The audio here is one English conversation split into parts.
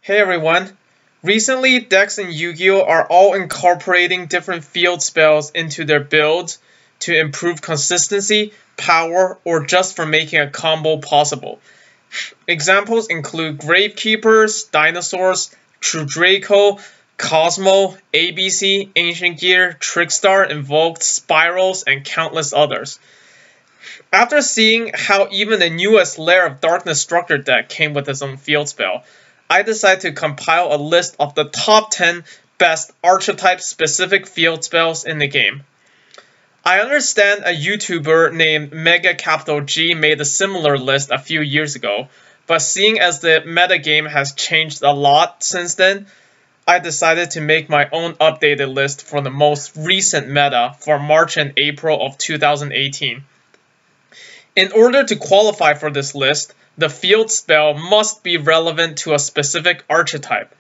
Hey everyone! Recently, decks in Yu-Gi-Oh! Are all incorporating different field spells into their builds to improve consistency, power, or just for making a combo possible. Examples include Gravekeepers, Dinosaurs, True Draco, Cosmo, ABC, Ancient Gear, TRICKSTAR, Invoked, SPYRALs, and countless others. After seeing how even the newest Lair of Darkness structure deck came with its own field spell, I decided to compile a list of the top 10 best archetype-specific field spells in the game. I understand a YouTuber named Mega made a similar list a few years ago, but seeing as the metagame has changed a lot since then, I decided to make my own updated list for the most recent meta for March and April of 2018. In order to qualify for this list, the field spell must be relevant to a specific archetype.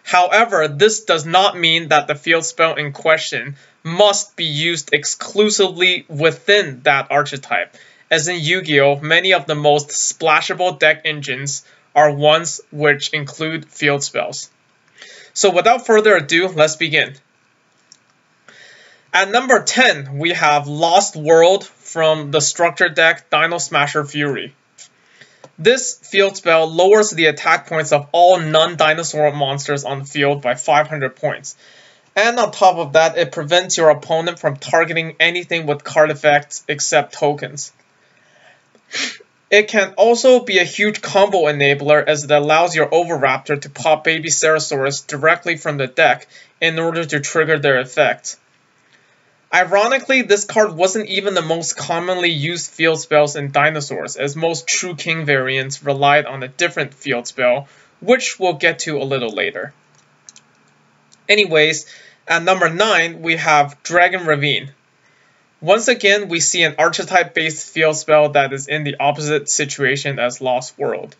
However, this does not mean that the field spell in question must be used exclusively within that archetype. As in Yu-Gi-Oh!, many of the most splashable deck engines are ones which include field spells. So without further ado, let's begin. At number 10, we have Lost World from the structure deck Dino Smasher Fury. This field spell lowers the attack points of all non-dinosaur monsters on the field by 500 points. And on top of that, it prevents your opponent from targeting anything with card effects except tokens. It can also be a huge combo enabler as it allows your Oviraptor to pop Baby Ceresaurus directly from the deck in order to trigger their effect. Ironically, this card wasn't even the most commonly used field spells in Dinosaurs, as most True King variants relied on a different field spell, which we'll get to a little later. Anyways, at number 9, we have Dragon Ravine. Once again, we see an archetype-based field spell that is in the opposite situation as Lost World.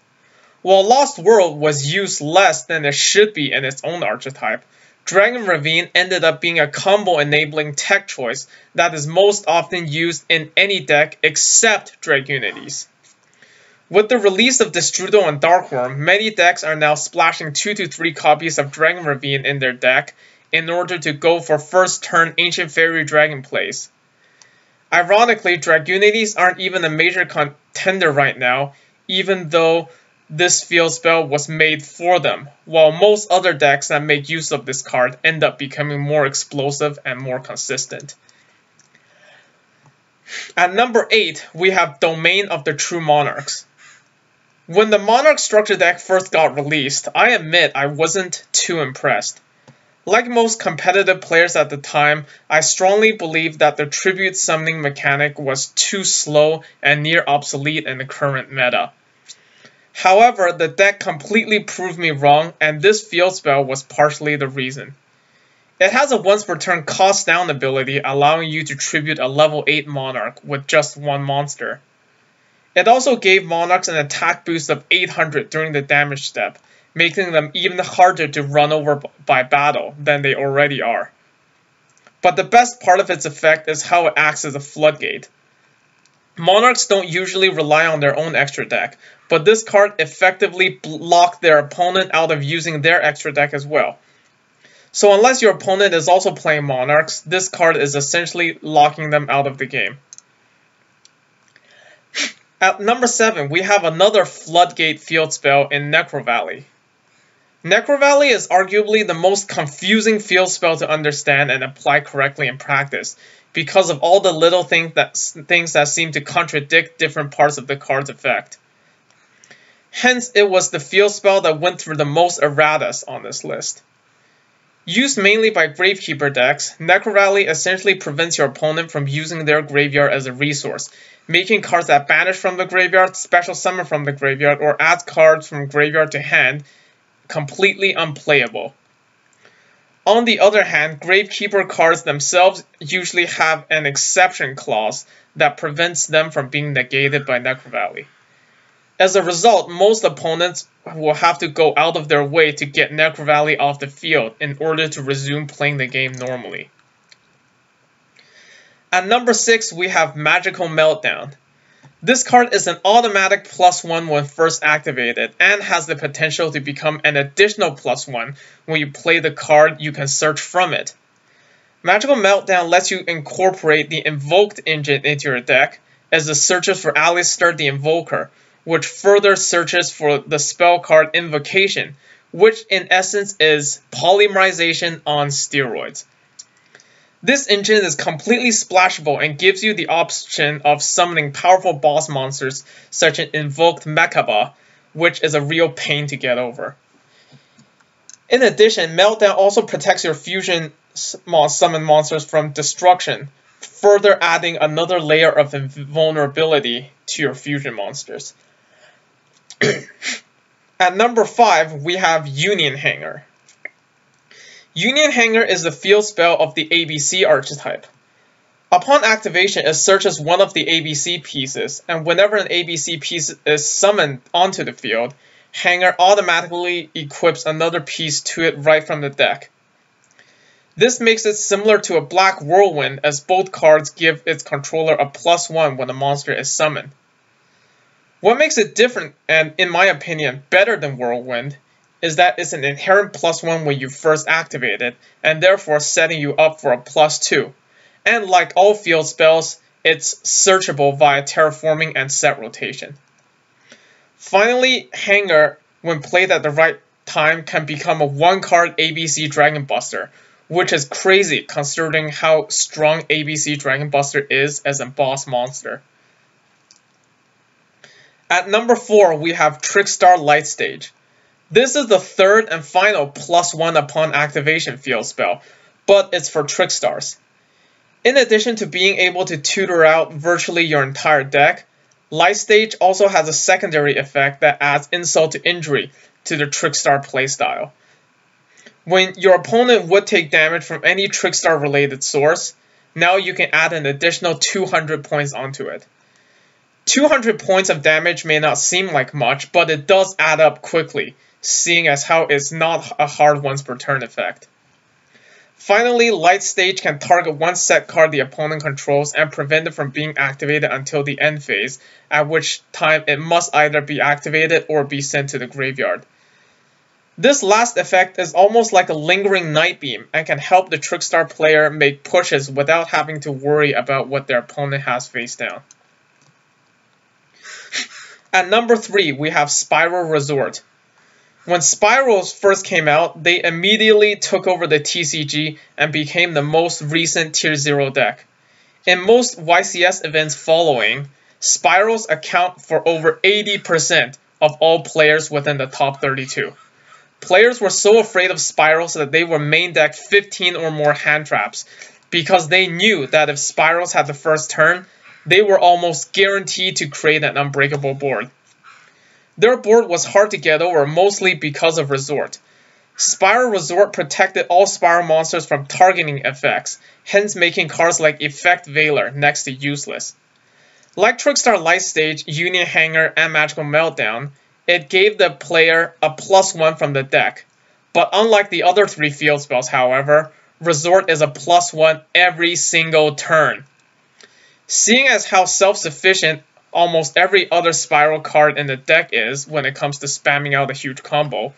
While Lost World was used less than it should be in its own archetype, Dragon Ravine ended up being a combo-enabling tech choice that is most often used in any deck except Dragonics. With the release of Destrudo and Darkworm, many decks are now splashing 2 to 3 copies of Dragon Ravine in their deck in order to go for first turn Ancient Fairy Dragon plays. Ironically, Dragonics aren't even a major contender right now, even though this field spell was made for them, while most other decks that make use of this card end up becoming more explosive and more consistent. At number 8, we have Domain of the True Monarchs. When the Monarch structure deck first got released, I admit I wasn't too impressed. Like most competitive players at the time, I strongly believed that the tribute summoning mechanic was too slow and near obsolete in the current meta. However, the deck completely proved me wrong, and this field spell was partially the reason. It has a once per turn cost down ability allowing you to tribute a level 8 Monarch with just one monster. It also gave Monarchs an attack boost of 800 during the damage step, making them even harder to run over by battle than they already are. But the best part of its effect is how it acts as a floodgate. Monarchs don't usually rely on their own extra deck, but this card effectively blocked their opponent out of using their extra deck as well. So unless your opponent is also playing Monarchs, this card is essentially locking them out of the game. At number 7, we have another floodgate field spell in Necrovalley. Necrovalley is arguably the most confusing field spell to understand and apply correctly in practice, because of all the little things that seem to contradict different parts of the card's effect. Hence, it was the field spell that went through the most erratas on this list. Used mainly by Gravekeeper decks, Necrovalley essentially prevents your opponent from using their graveyard as a resource, making cards that banish from the graveyard, special summon from the graveyard, or add cards from graveyard to hand completely unplayable. On the other hand, Gravekeeper cards themselves usually have an exception clause that prevents them from being negated by Necrovalley. As a result, most opponents will have to go out of their way to get Necrovalley off the field in order to resume playing the game normally. At number 6, we have Magical Meltdown. This card is an automatic +1 when first activated, and has the potential to become an additional +1 when you play the card you can search from it. Magical Meltdown lets you incorporate the Invoked engine into your deck, as it searches for Alistair the Invoker, which further searches for the spell card Invocation, which in essence is polymerization on steroids. This engine is completely splashable and gives you the option of summoning powerful boss monsters such as Invoked Mechaba, which is a real pain to get over. In addition, Meltdown also protects your fusion summon monsters from destruction, further adding another layer of invulnerability to your fusion monsters. At number 5, we have Union Hangar. Union Hangar is the field spell of the ABC archetype. Upon activation, it searches one of the ABC pieces, and whenever an ABC piece is summoned onto the field, Hangar automatically equips another piece to it right from the deck. This makes it similar to a Black Whirlwind, as both cards give its controller a +1 when a monster is summoned. What makes it different, and in my opinion better than Whirlwind, is that it's an inherent +1 when you first activate it, and therefore setting you up for a +2. And like all field spells, it's searchable via terraforming and set rotation. Finally, Hangar, when played at the right time, can become a 1-card ABC Dragon Buster, which is crazy considering how strong ABC Dragon Buster is as a boss monster. At number 4, we have TRICKSTAR Light Stage. This is the third and final +1 upon activation field spell, but it's for Trickstars. In addition to being able to tutor out virtually your entire deck, Light Stage also has a secondary effect that adds insult to injury to the Trickstar playstyle. When your opponent would take damage from any Trickstar related source, now you can add an additional 200 points onto it. 200 points of damage may not seem like much, but it does add up quickly, seeing as how it's not a hard once per turn effect. Finally, Light Stage can target one set card the opponent controls and prevent it from being activated until the end phase, at which time it must either be activated or be sent to the graveyard. This last effect is almost like a lingering Night Beam and can help the Trickstar player make pushes without having to worry about what their opponent has face down. At number 3, we have SPYRAL Resort. When SPYRALs first came out, they immediately took over the TCG and became the most recent Tier 0 deck. In most YCS events following, SPYRALs account for over 80% of all players within the top 32. Players were so afraid of SPYRALs that they would main deck 15 or more hand traps, because they knew that if SPYRALs had the first turn, they were almost guaranteed to create an unbreakable board. Their board was hard to get over, mostly because of Resort. SPYRAL Resort protected all SPYRAL monsters from targeting effects, hence making cards like Effect Veiler next to useless. Like Trickstar Light Stage, Union Hangar, and Magical Meltdown, it gave the player a +1 from the deck. But unlike the other 3 field spells, however, Resort is a +1 every single turn. Seeing as how self-sufficient almost every other SPYRAL card in the deck is when it comes to spamming out a huge combo,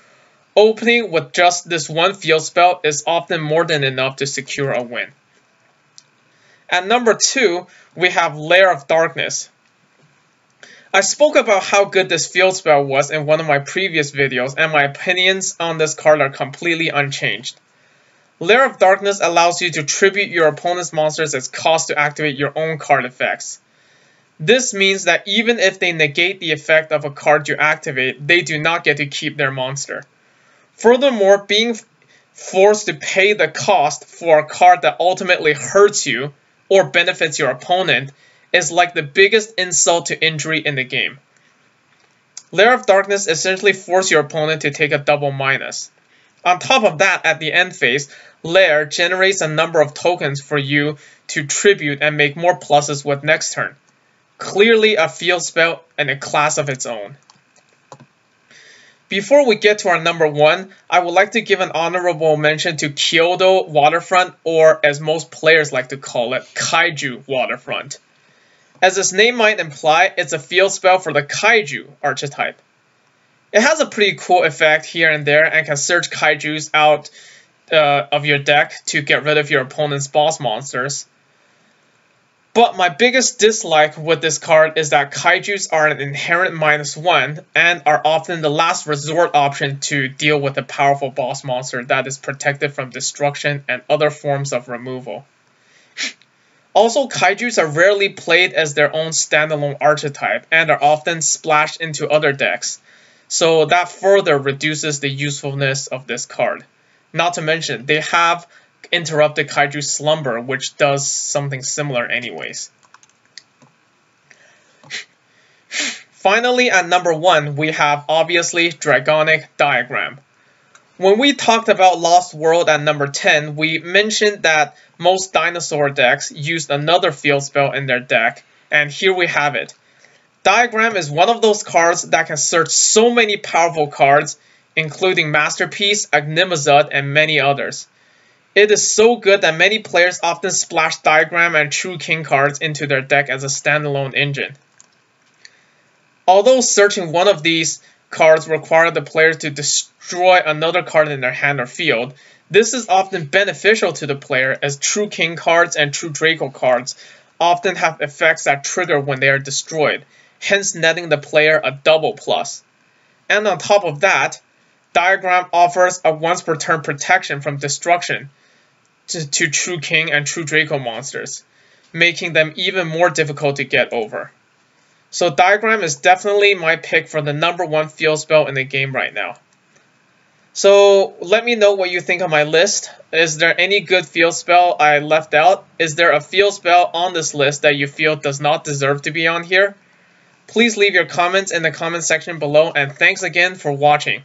opening with just this one field spell is often more than enough to secure a win. At number 2, we have Lair of Darkness. I spoke about how good this field spell was in one of my previous videos, and my opinions on this card are completely unchanged. Lair of Darkness allows you to tribute your opponent's monsters as cost to activate your own card effects. This means that even if they negate the effect of a card you activate, they do not get to keep their monster. Furthermore, being forced to pay the cost for a card that ultimately hurts you or benefits your opponent is like the biggest insult to injury in the game. Lair of Darkness essentially forces your opponent to take a double minus. On top of that, at the end phase, Lair generates a number of tokens for you to tribute and make more pluses with next turn. Clearly a field spell and a class of its own. Before we get to our number 1, I would like to give an honorable mention to KYOUTOU Waterfront, or as most players like to call it, Kaiju Waterfront. As its name might imply, it's a field spell for the Kaiju archetype. It has a pretty cool effect here and there and can search Kaijus out of your deck to get rid of your opponent's boss monsters. But my biggest dislike with this card is that Kaijus are an inherent -1 and are often the last resort option to deal with a powerful boss monster that is protected from destruction and other forms of removal. Also, Kaijus are rarely played as their own standalone archetype and are often splashed into other decks, so that further reduces the usefulness of this card. Not to mention, they have Interrupted Kaiju Slumber, which does something similar anyways. Finally, at number 1, we have obviously Dragonic Diagram. When we talked about Lost World at number 10, we mentioned that most dinosaur decks used another field spell in their deck, and here we have it. Diagram is one of those cards that can search so many powerful cards, including Masterpiece, Agnimazut, and many others. It is so good that many players often splash Diagram and True King cards into their deck as a standalone engine. Although searching one of these cards requires the player to destroy another card in their hand or field, this is often beneficial to the player as True King cards and True Draco cards often have effects that trigger when they are destroyed, hence netting the player a double plus. And on top of that, Diagram offers a once per turn protection from destruction to True King and True Draco monsters, making them even more difficult to get over. So Diagram is definitely my pick for the number 1 field spell in the game right now. So let me know what you think of my list. Is there any good field spell I left out? Is there a field spell on this list that you feel does not deserve to be on here? Please leave your comments in the comment section below, and thanks again for watching.